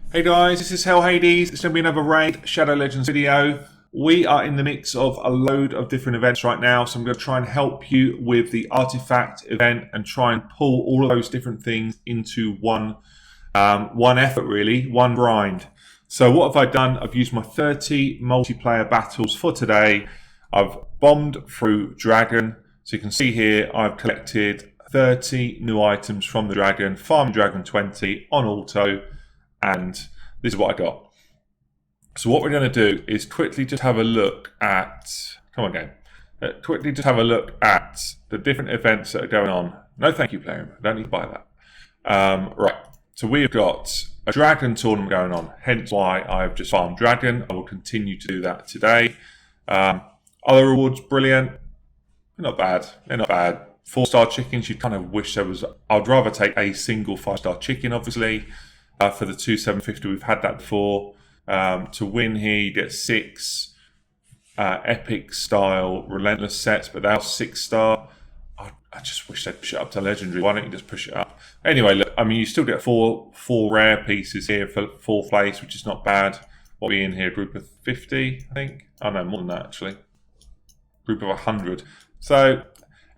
Hey guys, this is Hell Hades. It's going to be another Raid Shadow Legends video. We are in the mix of a load of different events right now, so I'm going to try and help you with the artifact event and try and pull all of those different things into one effort, really, one grind. So what have I done? I've used my 30 multiplayer battles for today. I've bombed through Dragon. So you can see here I've collected 30 new items from the Dragon, farmed Dragon 20 on auto, and this is what I got. So what we're going to do is quickly just have a look at, quickly just have a look at the different events that are going on. No thank you, player. I don't need to buy that. Right, so we've got a Dragon tournament going on, hence why I've just farmed Dragon. I will continue to do that today. Other rewards, brilliant. They're not bad. They're not bad. 4-star chickens, you kind of wish there was. I'd rather take a single 5-star chicken, obviously. For the 2,750, we've had that before. To win here, you get 6 epic style relentless sets, but they are 6-star. I just wish they'd push it up to legendary. Why don't you just push it up? Anyway, look, I mean, you still get four rare pieces here for 4th place, which is not bad. What are we in here? Group of 50, I think. Oh no, more than that actually. Group of 100. So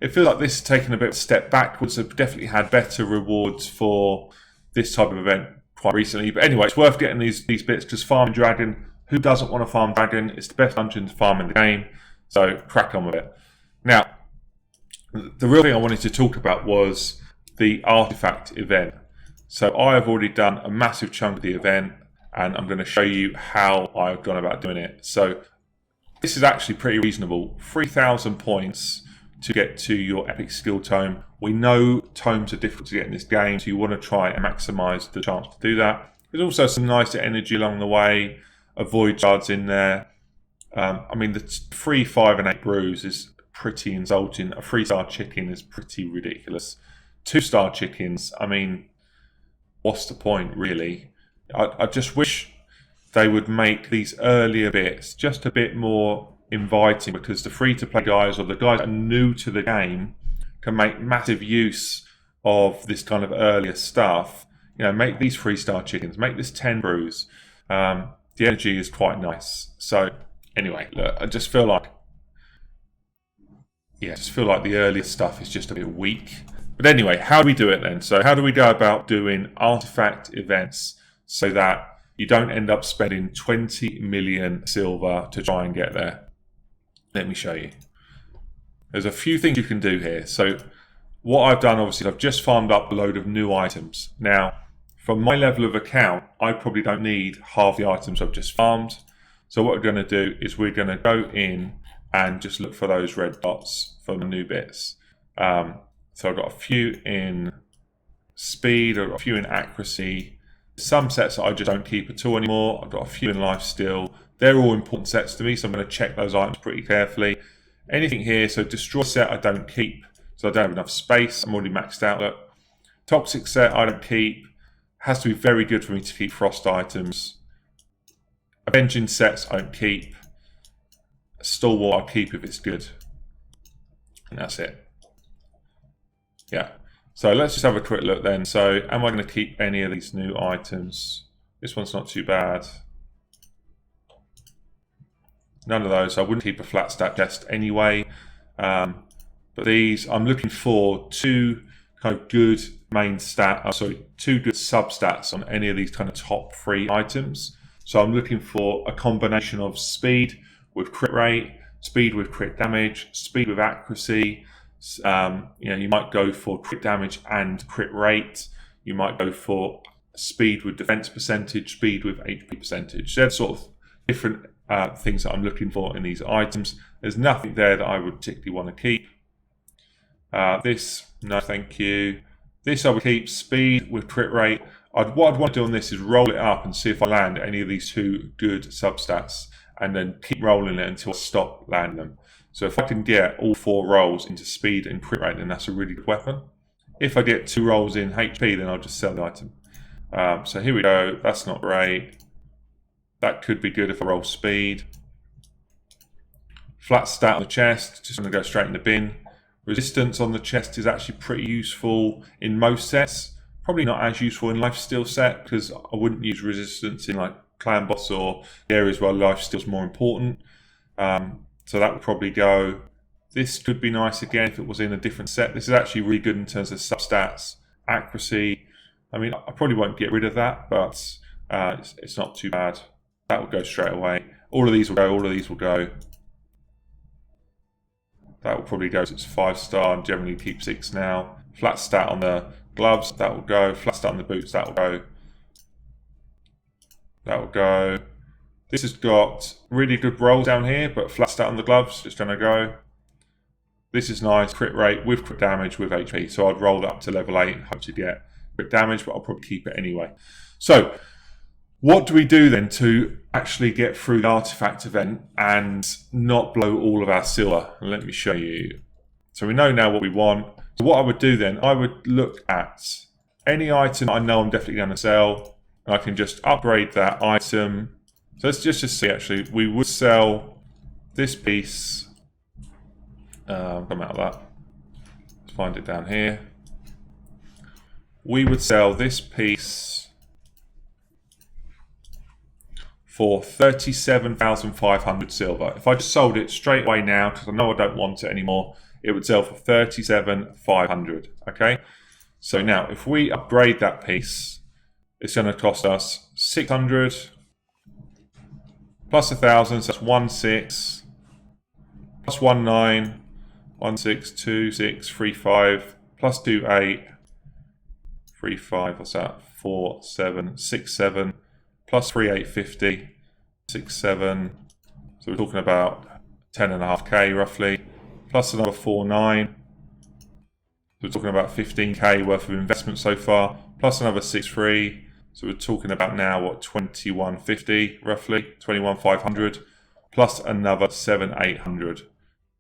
it feels like this is taking a bit of a step backwards. I've definitely had better rewards for this type of event quite recently. But anyway, it's worth getting these bits because farming Dragon, who doesn't want to farm Dragon? It's the best dungeon to farm in the game. So crack on with it. Now, the real thing I wanted to talk about was the artifact event. So I have already done a massive chunk of the event and I'm going to show you how I've gone about doing it. So this is actually pretty reasonable. 3,000 points to get to your epic skill tome. We know tomes are difficult to get in this game, so you want to try and maximize the chance to do that. There's also some nice energy along the way. Avoid shards in there. I mean, the 3, 5, and 8 brews is pretty insulting. A 3-star chicken is pretty ridiculous. 2-star chickens, I mean, what's the point, really? I just wish they would make these earlier bits just a bit more inviting, because the free-to-play guys or the guys that are new to the game can make massive use of this kind of earlier stuff. You know, make these 3-star chickens, make this 10 brews. The energy is quite nice. So anyway, look, I just feel like, the earlier stuff is just a bit weak. But anyway, how do we do it then? So how do we go about doing artifact events so that you don't end up spending 20 million silver to try and get there? Let me show you. There's a few things you can do here. So what I've done, obviously, I've just farmed up a load of new items. Now, from my level of account, I probably don't need half the items I've just farmed. So what we're going to do is we're going to go in and just look for those red dots for the new bits. So I've got a few in speed, I've got a few in accuracy. Some sets that I just don't keep at all anymore. I've got a few in life still. They're all important sets to me, so I'm going to check those items pretty carefully. Anything here, so destroy set I don't keep, so I don't have enough space. I'm already maxed out. Look. Toxic set I don't keep. Has to be very good for me to keep frost items. Avenging sets I don't keep. Stalwart I'll keep if it's good. And that's it. Yeah. So let's just have a quick look then. So am I going to keep any of these new items? This one's not too bad. None of those. I wouldn't keep a flat stat chest anyway. But these, I'm looking for 2 kind of good main stat, 2 good sub stats on any of these kind of top 3 items. So I'm looking for a combination of speed with crit rate, speed with crit damage, speed with accuracy. You might go for crit damage and crit rate. You might go for speed with defense percentage, speed with HP percentage. They're sort of different things that I'm looking for in these items. There's nothing there that I would particularly want to keep. This, no thank you. This I would keep. Speed with crit rate. What I'd want to do on this is roll it up and see if I land any of these 2 good substats, and then keep rolling it until I stop landing them. So if I can get all 4 rolls into speed and crit rate, then that's a really good weapon. If I get 2 rolls in HP, then I'll just sell the item. So here we go. That's not great. That could be good if I roll speed. Flat stat on the chest, just going to go straight in the bin. Resistance on the chest is actually pretty useful in most sets, Probably not as useful in lifesteal set, because I wouldn't use resistance in like clan boss or areas where lifesteal is more important. So that would probably go. This could be nice again if it was in a different set. This is actually really good in terms of substats, accuracy. I mean, I probably won't get rid of that, but it's not too bad. That will go straight away. All of these will go, all of these will go. That will probably go, so it's 5-star and generally keep 6 now. Flat stat on the gloves, that will go. Flat stat on the boots, that will go. That will go. This has got really good roll down here, but flat stat on the gloves, it's going to go. This is nice, crit rate with crit damage with HP. So I'd roll that up to level 8 and hope to get crit damage, but I'll probably keep it anyway. So what do we do then to actually get through the artifact event and not blow all of our silver? Let me show you. So we know now what we want. So what I would do then, I would look at any item I know I'm definitely going to sell. And I can just upgrade that item. So let's just see actually, we would sell this piece. Come out of that. Let's find it down here. We would sell this piece for 37,500 silver. If I just sold it straight away now, because I know I don't want it anymore, it would sell for 37,500. Okay, so now if we upgrade that piece, it's going to cost us 600 plus 1,000, so that's 16 plus 19, 162635 plus 28, 35. What's that? 4767 plus 3850, 67. So we're talking about 10.5k roughly, plus another 49. So we're talking about 15k worth of investment so far, plus another 63. So we're talking about now what, 2150 roughly, 21,500, plus another 7,800.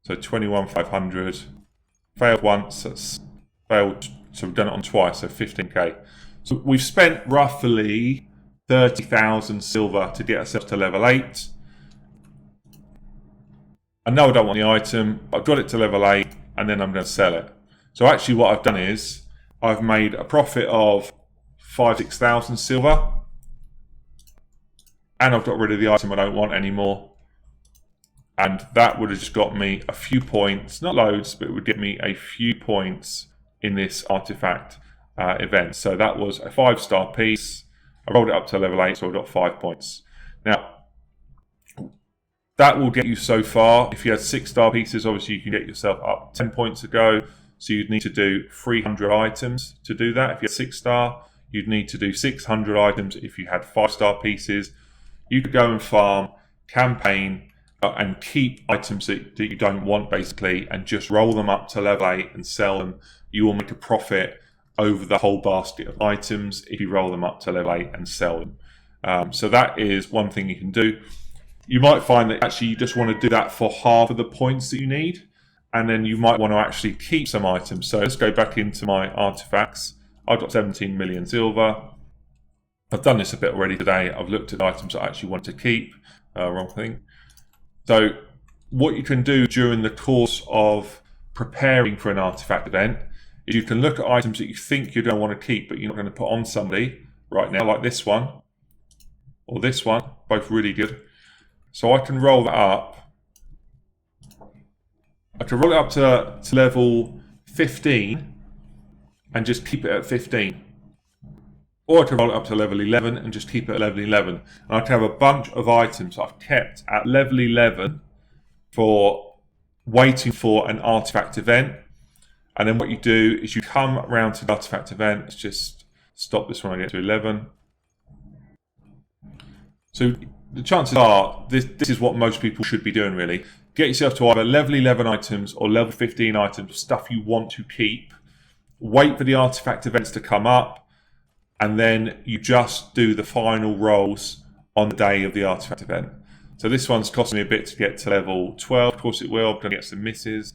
So 21,500. Failed once, that's failed. So we've done it on twice, so 15k. So we've spent roughly 30,000 silver to get ourselves to level 8. I know I don't want the item. I've got it to level 8 and then I'm going to sell it. So actually what I've done is I've made a profit of 5,000-6,000 silver and I've got rid of the item I don't want anymore. And that would have just got me a few points, not loads, but it would get me a few points in this artifact event. So that was a 5-star piece. I rolled it up to level 8, so I got 5 points. Now, that will get you so far. If you had 6-star pieces, obviously you can get yourself up 10 points a go. So you'd need to do 300 items to do that. If you had 6-star, you'd need to do 600 items. If you had 5-star pieces, you could go and farm, campaign, and keep items that you don't want basically, and just roll them up to level 8 and sell them. You will make a profit over the whole basket of items if you roll them up to level 8 and sell them. So that is one thing you can do. You might find that actually you just want to do that for half of the points that you need, and then you might want to actually keep some items. So let's go back into my artifacts. I've got 17 million silver. I've done this a bit already today. I've looked at items I actually want to keep. Wrong thing. So what you can do during the course of preparing for an artifact event is you can look at items that you think you're going to want to keep, but you're not going to put on somebody right now, like this one or this one, both really good. So I can roll that up. I can roll it up to level 15 and just keep it at 15. Or I can roll it up to level 11 and just keep it at level 11. And I can have a bunch of items I've kept at level 11 for waiting for an artifact event. And then what you do is you come around to the artifact event. Let's just stop this when I get to 11. So the chances are this is what most people should be doing really. Get yourself to either level 11 items or level 15 items of stuff you want to keep. Wait for the artifact events to come up. And then you just do the final rolls on the day of the artifact event. So this one's costing me a bit to get to level 12. Of course it will. I'm going to get some misses.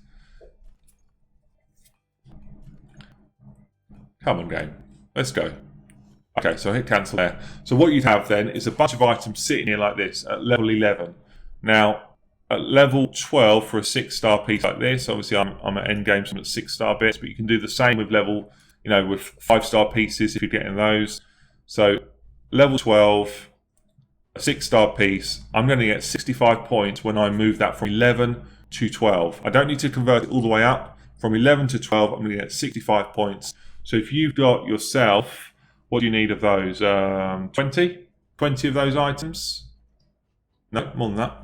Come on, game. Let's go. Okay, so I hit cancel there. So what you'd have then is a bunch of items sitting here like this at level 11. Now, at level 12 for a 6-star piece like this, obviously I'm at end game, so I'm at 6-star bits, but you can do the same with level you know, with 5-star pieces if you're getting those. So level 12, a 6-star piece, I'm going to get 65 points when I move that from 11 to 12. I don't need to convert it all the way up. From 11 to 12, I'm going to get 65 points. So if you've got yourself, what do you need of those? 20? 20 of those items? No, more than that.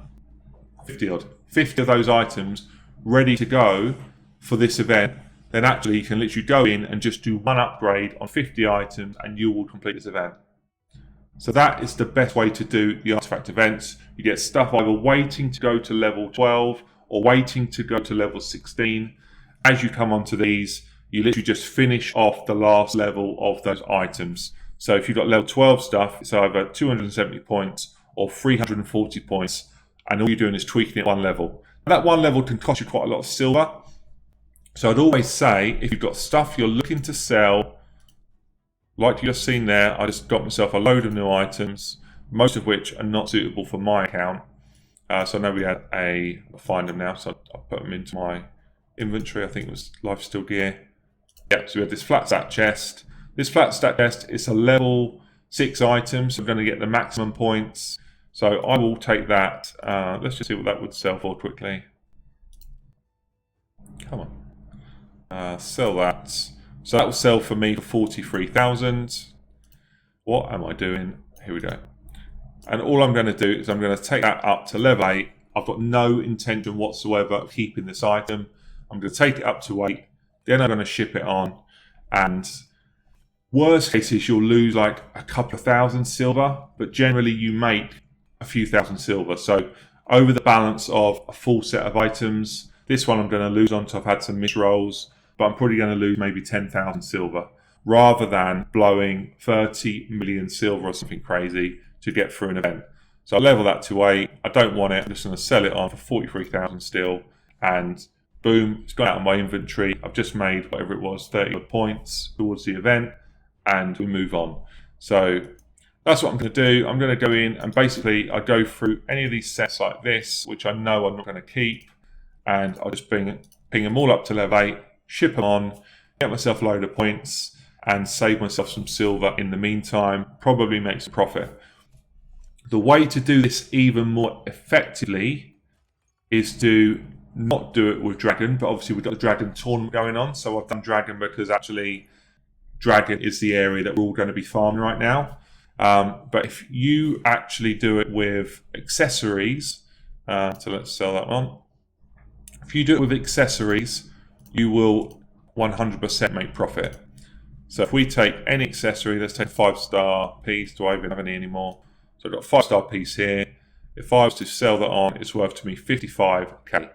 50 odd. 50 of those items ready to go for this event. Then actually you can literally go in and just do one upgrade on 50 items and you will complete this event. So that is the best way to do the artifact events. You get stuff either waiting to go to level 12 or waiting to go to level 16. As you come onto these, you literally just finish off the last level of those items. So if you've got level 12 stuff, it's either 270 points or 340 points. And all you're doing is tweaking it one level. That one level can cost you quite a lot of silver. So I'd always say, if you've got stuff you're looking to sell, like you've just seen there, I just got myself a load of new items, most of which are not suitable for my account. So I know we had I'll find them now, so I'll put them into my inventory. I think it was lifesteal gear. Yeah, so we had this flat stack chest. This flat stack chest is a level 6 item, so I'm going to get the maximum points. So I will take that. Let's just see what that would sell for quickly. Come on. Sell that. So that will sell for me for 43,000. What am I doing? Here we go. And all I'm going to do is I'm going to take that up to level 8. I've got no intention whatsoever of keeping this item. I'm going to take it up to 8. Then I'm going to ship it on. And worst case is you'll lose like a couple of thousand silver, but generally you make a few thousand silver. So over the balance of a full set of items, this one I'm going to lose on to I've had some misrolls, but I'm probably going to lose maybe 10,000 silver rather than blowing 30 million silver or something crazy to get through an event. So I'll level that to 8. I don't want it. I'm just going to sell it on for 43,000 still. And boom, it's gone out of my inventory. I've just made whatever it was, 30 points towards the event, and we move on. So that's what I'm going to do. I'm going to go in and basically I go through any of these sets like this, which I know I'm not going to keep, and I'll just ping them all up to level 8, ship them on, get myself a load of points, and save myself some silver in the meantime, probably make some profit. The way to do this even more effectively is to not do it with Dragon, but obviously we've got the Dragon tournament going on, so I've done Dragon because actually Dragon is the area that we're all going to be farming right now. But if you actually do it with accessories, so let's sell that one. If you do it with accessories, you will 100% make profit. So if we take any accessory, let's take a 5-star piece. Do I even have any anymore? So I've got a 5-star piece here. If I was to sell that on, it's worth to me 55k.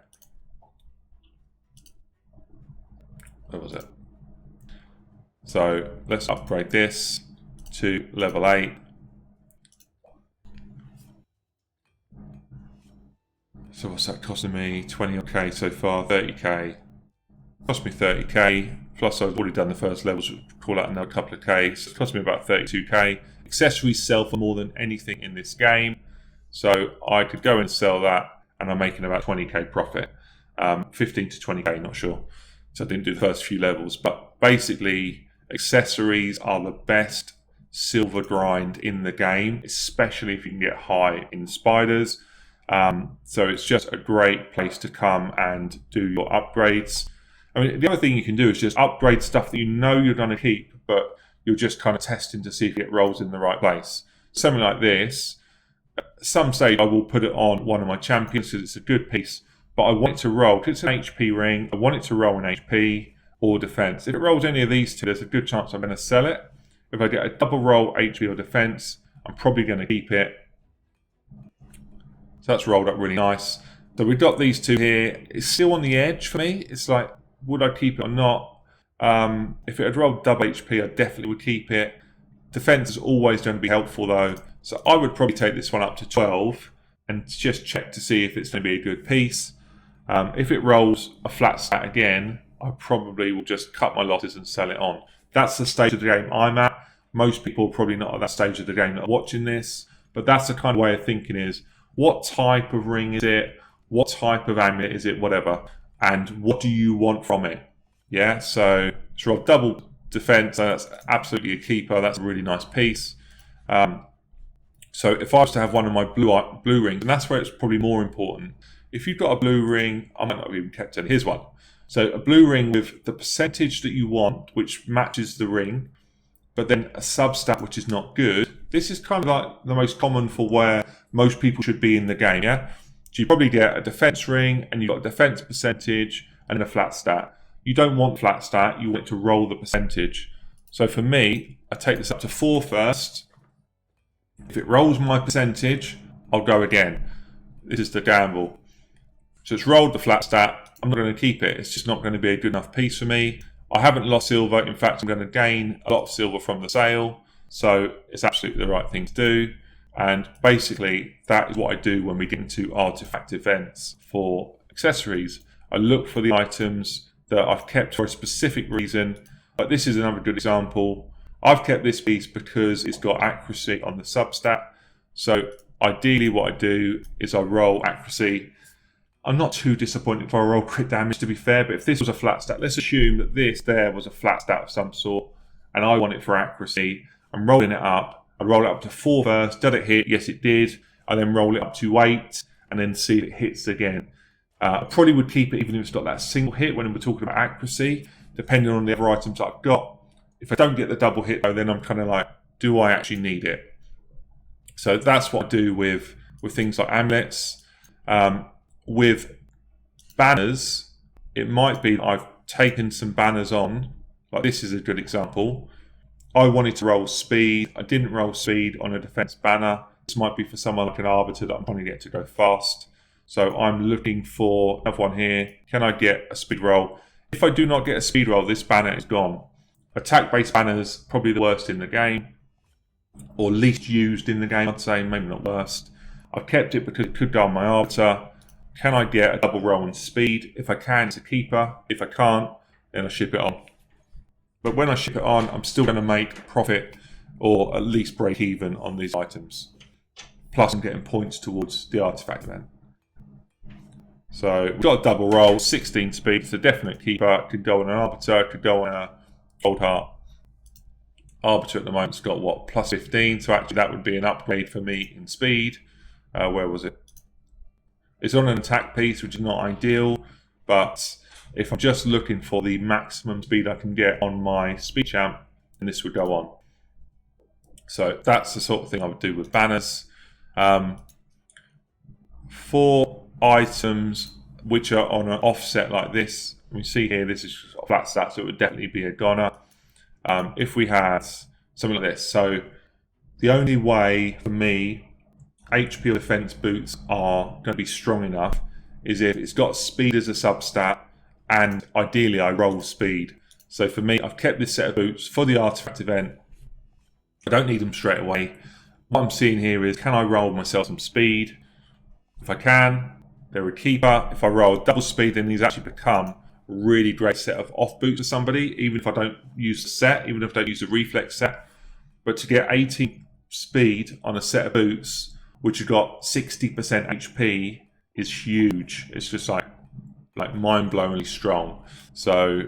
Where was it? So let's upgrade this to level 8. So what's that costing me? 20k so far, 30k. Cost me 30k, plus I've already done the first levels, call out another couple of k, so it cost me about 32k. Accessories sell for more than anything in this game, so I could go and sell that, and I'm making about 20k profit. 15 to 20k, not sure. So I didn't do the first few levels, but basically accessories are the best silver grind in the game, especially if you can get high in spiders. So it's just a great place to come and do your upgrades. I mean, the other thing you can do is just upgrade stuff that you know you're going to keep, but you're just kind of testing to see if it rolls in the right place. Something like this, at some stage I will put it on one of my champions because it's a good piece, but I want it to roll, because it's an HP ring, I want it to roll in HP or defense. If it rolls any of these two, there's a good chance I'm going to sell it. If I get a double roll HP or defense, I'm probably going to keep it. So that's rolled up really nice. So we've got these two here. It's still on the edge for me. It's like, would I keep it or not? If it had rolled double HP, I definitely would keep it. Defense is always going to be helpful though. So I would probably take this one up to 12 and just check to see if it's going to be a good piece. If it rolls a flat stat again, I probably will just cut my losses and sell it on. That's the stage of the game I'm at. Most people are probably not at that stage of the game that are watching this, but that's the kind of way of thinking is, what type of ring is it? What type of amulet is it? Whatever. And what do you want from it? Yeah, so I've doubled defense, so that's absolutely a keeper. That's a really nice piece. So if I was to have one of my blue rings, and that's where it's probably more important. If you've got a blue ring, I might not have even kept it. Here's one. So a blue ring with the percentage that you want, which matches the ring, but then a substat which is not good. This is kind of like the most common for where most people should be in the game, yeah? So you probably get a defense ring, and you've got a defense percentage, and a flat stat. You don't want flat stat, you want it to roll the percentage. So for me, I take this up to 4 first. If it rolls my percentage, I'll go again. This is the gamble. So it's rolled the flat stat. I'm not going to keep it. It's just not going to be a good enough piece for me. I haven't lost silver. In fact, I'm going to gain a lot of silver from the sale. So it's absolutely the right thing to do. And basically, that is what I do when we get into artifact events for accessories. I look for the items that I've kept for a specific reason. But this is another good example. I've kept this piece because it's got accuracy on the substat. So ideally what I do is I roll accuracy. I'm not too disappointed if I roll crit damage, to be fair, but if this was a flat stat, let's assume that this there was a flat stat of some sort, and I want it for accuracy. I'm rolling it up. I roll it up to 4 first. Did it hit? Yes, it did. I then roll it up to 8, and then see if it hits again. I probably would keep it even if it's got that single hit when we're talking about accuracy, depending on the other items I've got. If I don't get the double hit though, then I'm kind of like, do I actually need it? So that's what I do with things like amulets. With banners, it might be I've taken some banners on, like this is a good example. I wanted to roll speed. I didn't roll speed on a defense banner. This might be for someone like an arbiter that I'm trying to get to go fast. So I'm looking for another one here. Can I get a speed roll? If I do not get a speed roll, this banner is gone. Attack-based banners, probably the worst in the game, or least used in the game, I'd say, maybe not worst. I've kept it because it could go on my arbiter. Can I get a double roll in speed? If I can, it's a keeper. If I can't, then I ship it on. But when I ship it on, I'm still going to make profit, or at least break even on these items. Plus I'm getting points towards the artifact event. So we've got a double roll, 16 speed, it's a definite keeper. Could go on an arbiter, could go on a Gold Heart. Arbiter at the moment's got what, plus 15, so actually that would be an upgrade for me in speed. Where was it? It's on an attack piece, which is not ideal, but if I'm just looking for the maximum speed I can get on my speed champ, then this would go on. So that's the sort of thing I would do with banners. For items which are on an offset like this, we see here this is a flat stat, so it would definitely be a goner. If we had something like this, so the only way for me HP or defense boots are going to be strong enough is if it's got speed as a substat, and ideally I roll speed. So for me, I've kept this set of boots for the artifact event. I don't need them straight away. What I'm seeing here is, can I roll myself some speed? If I can, they're a keeper. If I roll double speed, then these actually become a really great set of off boots for somebody, even if I don't use the set, even if I don't use the reflex set. But to get 18 speed on a set of boots, which have got 60% HP, is huge. It's just like mind-blowingly strong. So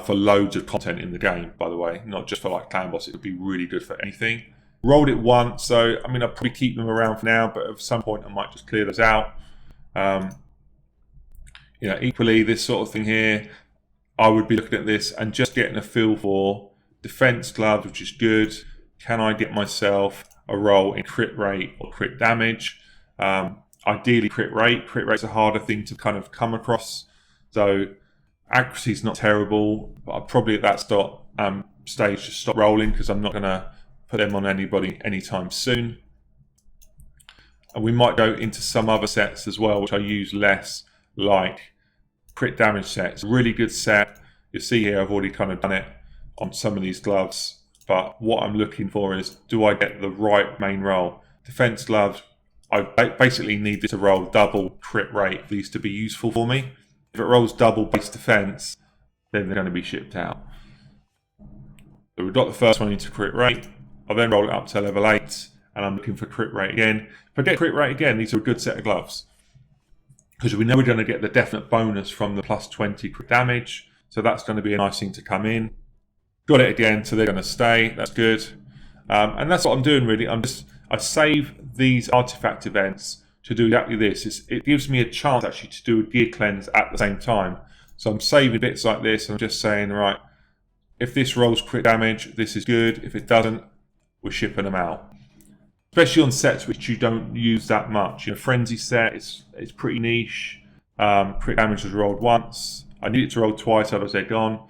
for loads of content in the game, by the way, not just for like clan boss, it would be really good for anything. Rolled it once, so I mean I'll probably keep them around for now, but at some point I might just clear those out. Equally this sort of thing here, I would be looking at this and just getting a feel for defense gloves, which is good. Can I get myself a roll in crit rate or crit damage? Ideally crit rate. Crit rate's a harder thing to kind of come across. So accuracy is not terrible, but I'll probably at that stage just stop rolling because I'm not going to put them on anybody anytime soon. And we might go into some other sets as well, which I use less, like crit damage sets. Really good set. You see here I've already kind of done it on some of these gloves, but what I'm looking for is, do I get the right main roll? Defense gloves, I basically need this to roll double crit rate for these to be useful for me. If it rolls double base defense, then they're going to be shipped out. So we've got the first one into crit rate. I'll then roll it up to level 8, and I'm looking for crit rate again. If I get crit rate again, these are a good set of gloves, because we know we're going to get the definite bonus from the plus 20 crit damage, so that's going to be a nice thing to come in. Got it again, so they're going to stay. That's good. And that's what I'm doing really. I save these artifact events to do exactly this. It gives me a chance actually to do a gear cleanse at the same time. So I'm saving bits like this. I'm just saying, right, if this rolls crit damage, this is good. If it doesn't, we're shipping them out. Especially on sets which you don't use that much. Frenzy set, it's pretty niche. Crit damage was rolled once. I need it to roll twice, otherwise they're gone.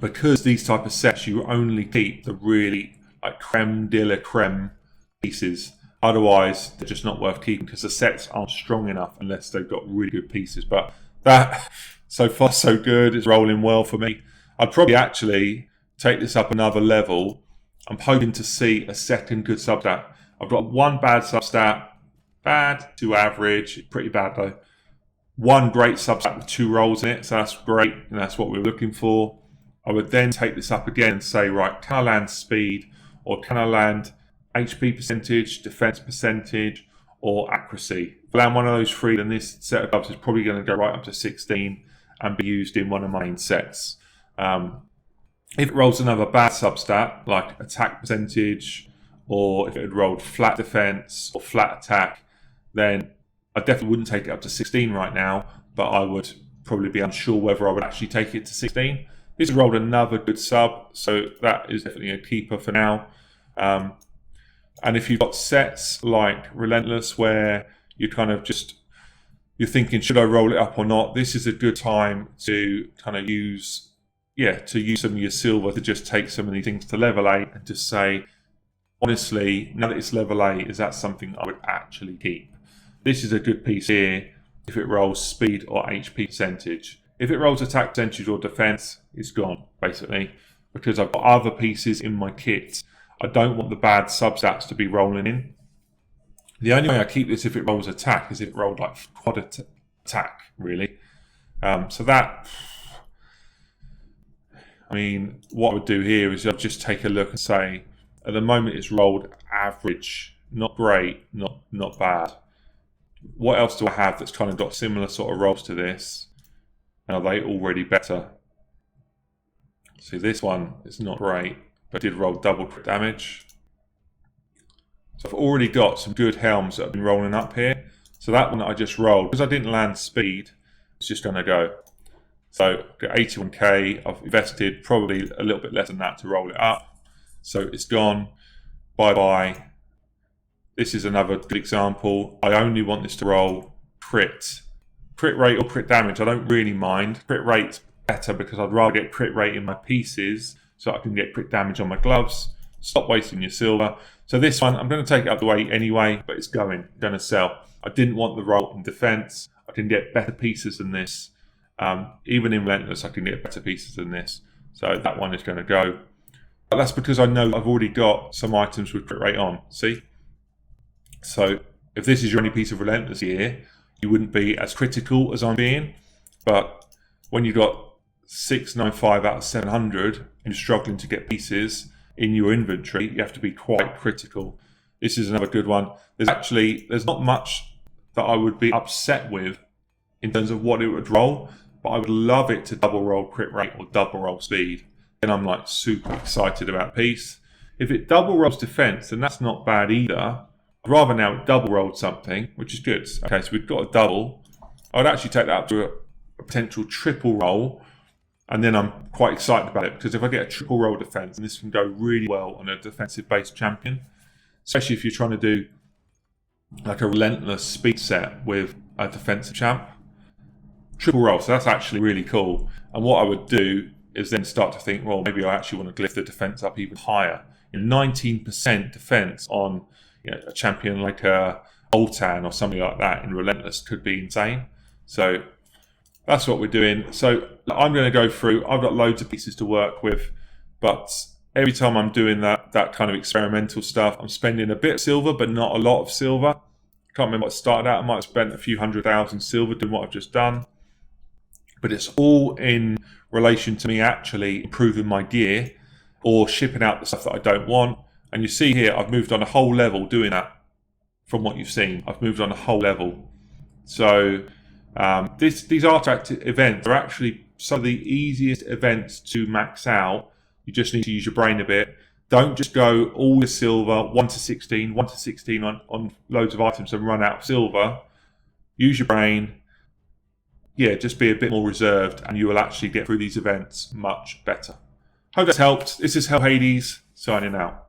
Because these type of sets, you only keep the really like creme de la creme pieces. Otherwise, they're just not worth keeping because the sets aren't strong enough unless they've got really good pieces. But that, so far so good. It's rolling well for me. I'd probably actually take this up another level. I'm hoping to see a second good substat. I've got one bad substat, bad to average, pretty bad though. One great substat with 2 rolls in it, so that's great, and that's what we're looking for. I would then take this up again and say, right, can I land speed, or can I land HP percentage, defense percentage, or accuracy? If I land one of those 3, then this set of gloves is probably going to go right up to 16 and be used in one of my main sets. If it rolls another bad substat, like attack percentage, or if it had rolled flat defense or flat attack, then I definitely wouldn't take it up to 16 right now, but I would probably be unsure whether I would actually take it to 16. This rolled another good sub, so that is definitely a keeper for now. And if you've got sets like Relentless where you kind of you're thinking, should I roll it up or not? This is a good time to kind of use some of your silver to just take some of these things to level 8 and just say, honestly, now that it's level 8, is that something I would actually keep? This is a good piece here if it rolls speed or HP percentage. If it rolls attack percentage or defense, it's gone, basically, because I've got other pieces in my kit. I don't want the bad substats to be rolling in. The only way I keep this if it rolls attack is if it rolled like quad attack, really. So that... I mean, what I would do here is I'd just take a look and say, at the moment it's rolled average, not great, not bad. What else do I have that's kind of got similar sort of rolls to this? And are they already better? See, this one is not great, but did roll double crit damage. So I've already got some good helms that have been rolling up here. So that one that I just rolled, because I didn't land speed, it's just going to go. So got 81k, I've invested probably a little bit less than that to roll it up. So it's gone, bye-bye. This is another good example. I only want this to roll crit rate or crit damage. I don't really mind. Crit rate's better because I'd rather get crit rate in my pieces so I can get crit damage on my gloves. Stop wasting your silver. So this one, I'm going to take it up to 8 anyway, but it's going to sell. I didn't want the roll in defense. I can get better pieces than this. Even in Relentless, I can get better pieces than this. So that one is going to go. But that's because I know I've already got some items with crit rate on. See? So if this is your only piece of Relentless here, you wouldn't be as critical as I'm being. But when you've got 695 out of 700 and you're struggling to get pieces in your inventory, you have to be quite critical. This is another good one. There's not much that I would be upset with in terms of what it would roll, but I would love it to double roll crit rate or double roll speed. Then I'm like super excited about piece. If it double rolls defense, then that's not bad either. I'd rather now it double rolled something, which is good. Okay, so we've got a double. I would actually take that up to a potential triple roll, and then I'm quite excited about it because if I get a triple roll defense, then this can go really well on a defensive based champion, especially if you're trying to do like a Relentless speed set with a defensive champ. Triple roll, so that's actually really cool. And what I would do is then start to think, well, maybe I actually want to lift the defense up even higher. 19% defense on a champion like Oltan or something like that in Relentless could be insane. So that's what we're doing. So I'm going to go through. I've got loads of pieces to work with, but every time I'm doing that kind of experimental stuff, I'm spending a bit of silver, but not a lot of silver. I can't remember what I started out. I might have spent a few 100,000 silver doing what I've just done. But it's all in relation to me actually improving my gear or shipping out the stuff that I don't want. And you see here, I've moved on a whole level doing that from what you've seen. I've moved on a whole level. So these artifact events are actually some of the easiest events to max out. You just need to use your brain a bit. Don't just go all your silver, 1 to 16, 1 to 16 on loads of items and run out of silver. Use your brain. Yeah, just be a bit more reserved and you will actually get through these events much better. Hope that's helped. This is Hell Hades, signing out.